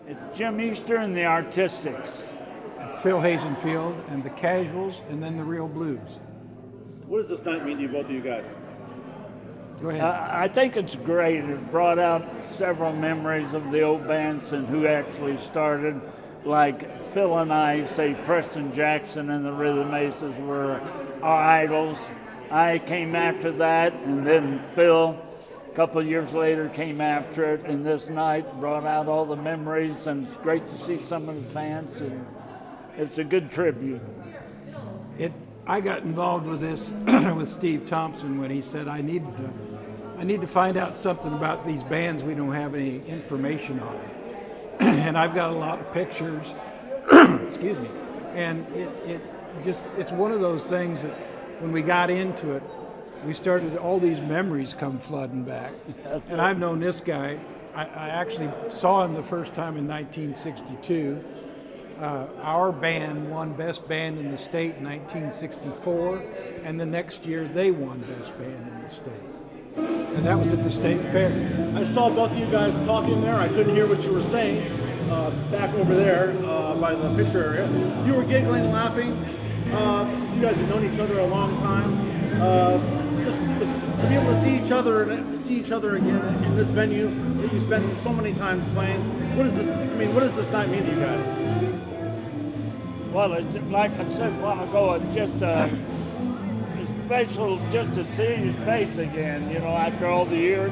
It's Jim Easter and the Artistics. Phil Hazenfield and the Casuals, and then the Real Blues. What does this night mean to you, both of you guys? Go ahead. I think it's great. It brought out several memories of the old bands and who actually started. Like Phil and I say Preston Jackson and the Rhythm Aces were our idols. I came after that, and then Phil, a couple of years later, came after it. And this night brought out all the memories, and it's great to see some of the fans. And it's a good tribute. I got involved with this with Steve Thompson when he said I need to find out something about these bands we don't have any information on. And I've got a lot of pictures, excuse me, and it's one of those things that when we got into it, we started, all these memories come flooding back. And I've known this guy. I actually saw him the first time in 1962. Our band won Best Band in the State in 1964, and the next year they won Best Band in the State. And that was at the State Fair. I saw both of you guys talking there. I couldn't hear what you were saying back over there by the picture area. You were giggling, laughing. You guys have known each other a long time. Just to be able to see each other again in this venue that you spend so many times playing. What does this night mean to you guys? Well, it's, like I said a while ago, it's just it's special just to see his face again, you know, after all the years.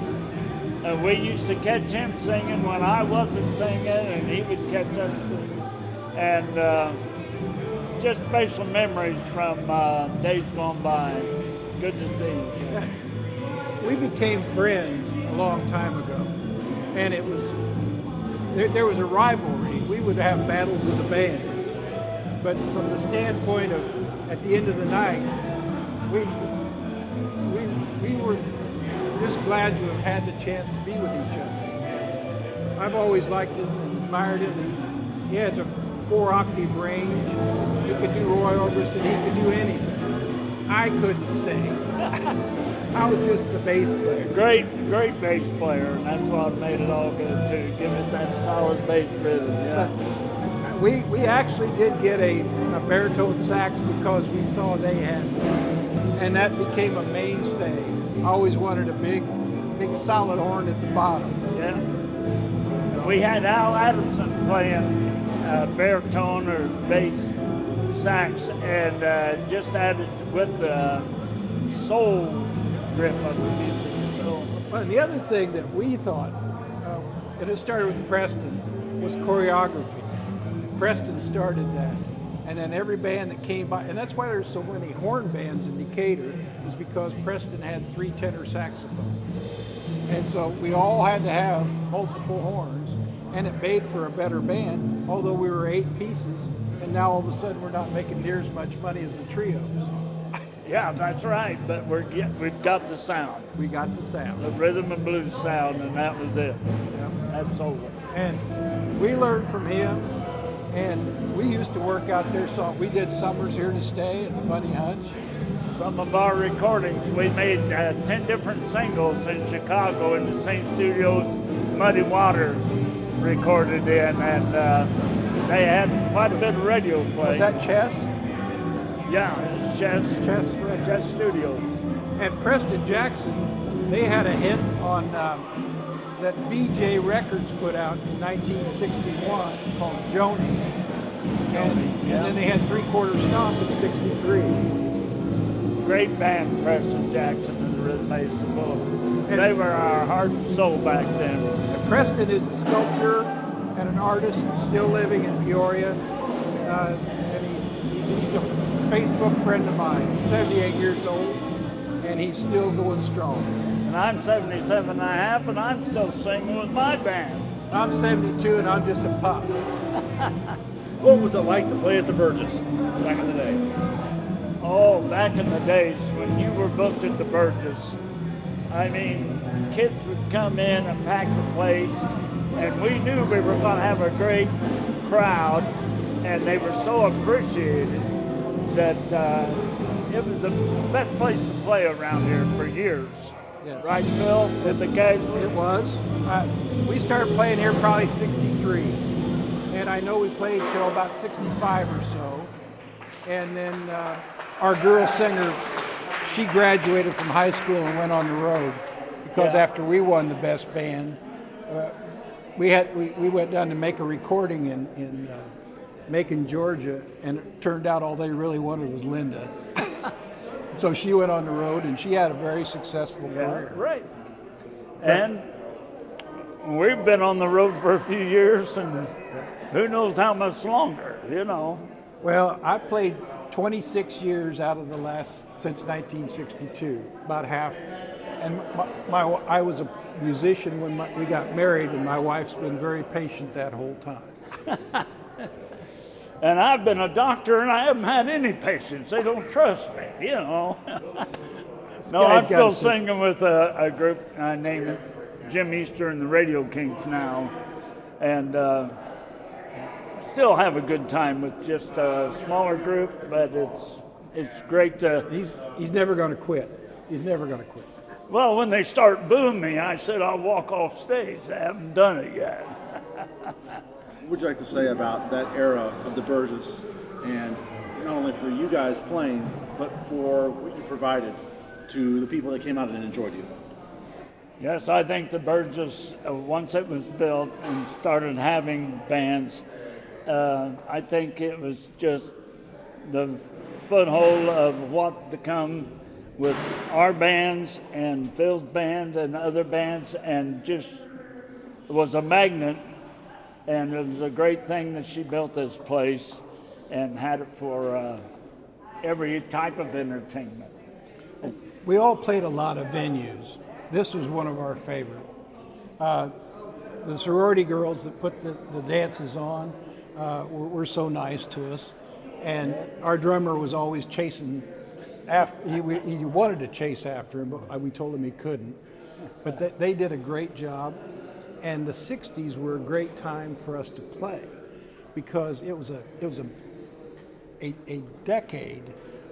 We used to catch him singing when I wasn't singing, and he would catch us singing. And just special memories from days gone by. Good to see you. Yeah. We became friends a long time ago, and it was there was a rivalry. We would have battles of the bands. But from the standpoint of, at the end of the night, we were just glad to have had the chance to be with each other. I've always liked him and admired him. He has a 4-octave range. He could do Roy Orbison. He could do anything. I couldn't sing. I was just the bass player. Great bass player, and that's what made it all good too. Give it that solid bass rhythm. Yeah. We actually did get a baritone sax because we saw they had one, and that became a mainstay. I always wanted a big solid horn at the bottom. Yeah. We had Al Adamson playing baritone or bass sax, and just added with the soul grip of the music. So. Well, and the other thing that we thought, and it started with Preston, was choreography. Preston started that, and then every band that came by, and that's why there's so many horn bands in Decatur, is because Preston had 3 tenor saxophones. And so we all had to have multiple horns, and it made for a better band, although we were 8 pieces, and now all of a sudden we're not making near as much money as the trios. Yeah, that's right, but we've got the sound. We got the sound. The rhythm and blues sound, and that was it. Yeah. That's over. And we learned from him. And we used to work out there, so we did Summers Here to Stay at the Bunny Hutch. Some of our recordings, we made 10 different singles in Chicago in the same studios Muddy Waters recorded in, and they had quite a bit of radio play. Was that Chess? Yeah, it's Chess Studios. And Preston Jackson, they had a hit on that VJ Records put out in 1961 called Joni. And then they had 3/4 Stomp in 63. Great band, Preston Jackson and the Rhythm Aces. They were our heart and soul back then. And Preston is a sculptor and an artist still living in Peoria. And he's a Facebook friend of mine. He's 78 years old, and he's still going strong. And I'm 77 and a half, and I'm still singing with my band. I'm 72, and I'm just a pup. What was it like to play at the Burgess back in the day? Oh, back in the days when you were booked at the Burgess, I mean, kids would come in and pack the place, and we knew we were going to have a great crowd, and they were so appreciated that it was the best place to play around here for years. Yes. Right, Phil? As a casual? It was. We started playing here probably 63. and I know we played till about 65 or so. And then our girl singer, she graduated from high school and went on the road because after we won the best band, we went down to make a recording in Macon, Georgia, and it turned out all they really wanted was Linda. So she went on the road, and she had a very successful career. Right. And we've been on the road for a few years, and who knows how much longer, you know. Well, I played 26 years out of the last, since 1962, about half. And I was a musician when we got married, and my wife's been very patient that whole time. And I've been a doctor, and I haven't had any patience. They don't trust me, you know. No, I'm still singing with a group. I named it Jim Easter and the Radio Kings now. And still have a good time with just a smaller group, but it's great to... He's never going to quit. He's never going to quit. Well, when they start booing me, I said I'll walk off stage. I haven't done it yet. What would you like to say about that era of the Burgess, and not only for you guys playing, but for what you provided to the people that came out and enjoyed you? Yes, I think the Burgess, once it was built and started having bands, I think it was just the foothold of what to come with our bands and Phil's band and other bands, and just it was a magnet. And it was a great thing that she built this place and had it for every type of entertainment. We all played a lot of venues. This was one of our favorite. The sorority girls that put the dances on were so nice to us. And our drummer was always chasing after, he wanted to chase after him, but we told him he couldn't. But they did a great job. And the 60s were a great time for us to play because it was a decade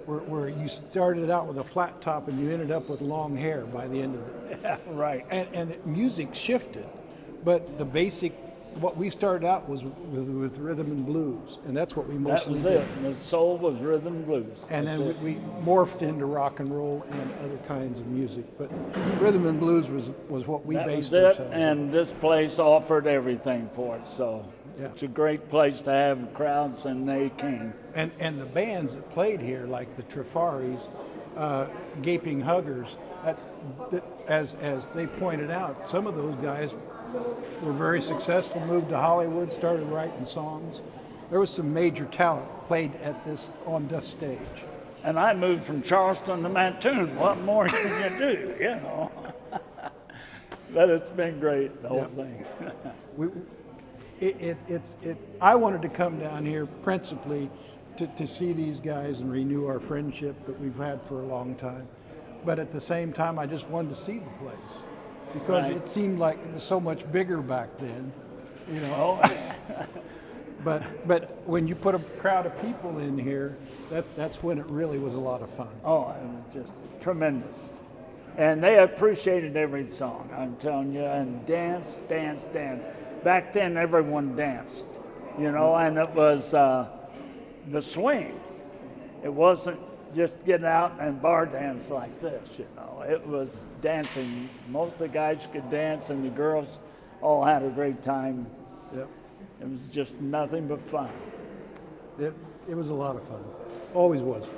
where you started out with a flat top and you ended up with long hair by the end of it. Yeah, right. And music shifted, but the basic, what we started out was with rhythm and blues, and that's what we mostly did. That was it. The soul was rhythm and blues. And then we morphed into rock and roll and other kinds of music, but rhythm and blues was what we based ourselves on. And this place offered everything for it, so it's a great place to have crowds, and they came. And the bands that played here, like the Trifaris, Gaping Huggers, as they pointed out, some of those guys were very successful, moved to Hollywood, started writing songs. There was some major talent played on this stage. And I moved from Charleston to Mattoon. What more can you do, you know? But it's been great, the whole thing. I wanted to come down here principally to see these guys and renew our friendship that we've had for a long time. But at the same time, I just wanted to see the place because it seemed like it was so much bigger back then, you know. But when you put a crowd of people in here, that's when it really was a lot of fun. Oh, it was just tremendous. And they appreciated every song, I'm telling you, and dance. Back then, everyone danced, you know, and it was the swing. It wasn't just getting out and bar dance like this, you know. It was dancing. Most of the guys could dance, and the girls all had a great time. Yep. It was just nothing but fun. It was a lot of fun. Always was fun.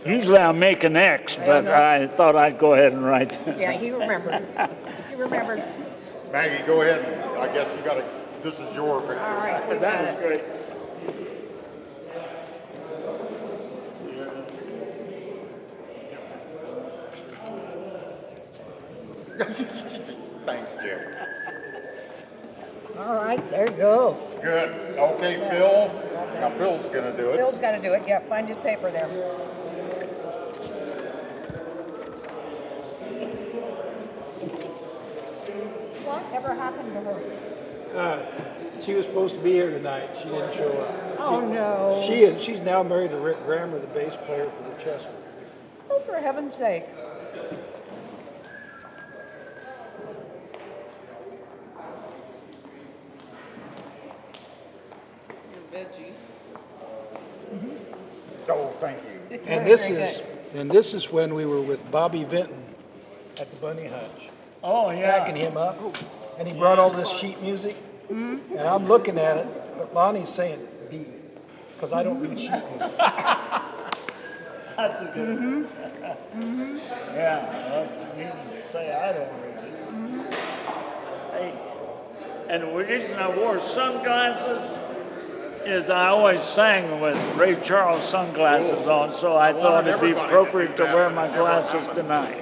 Usually I make an X, but I thought I'd go ahead and write. Yeah, he remembered. He remembered. Maggie, go ahead. I guess you got to. This is your picture. All right, we got That was it. great. Thanks, Jim. All right, there you go. Good. Okay, Phil. Now Phil's gonna do it. Phil's got to do it. Yeah, find his paper there. Whatever happened to her? She was supposed to be here tonight. She didn't show up. Oh, no. She's now married to Rick Grammer, the bass player for the Chessmen. Oh, for heaven's sake. said Jesus. Oh, thank you. And this is when we were with Bobby Vinton at the Bunny Hutch, Oh, yeah. backing him up, and he brought all this sheet music, and I'm looking at it, but Lonnie's saying B, because I don't read sheet music. That's a good one. Yeah, that's needless to say, I don't read it. Hey, and the reason I wore sunglasses is I always sang with Ray Charles sunglasses on, so I thought it'd be appropriate to wear my glasses tonight.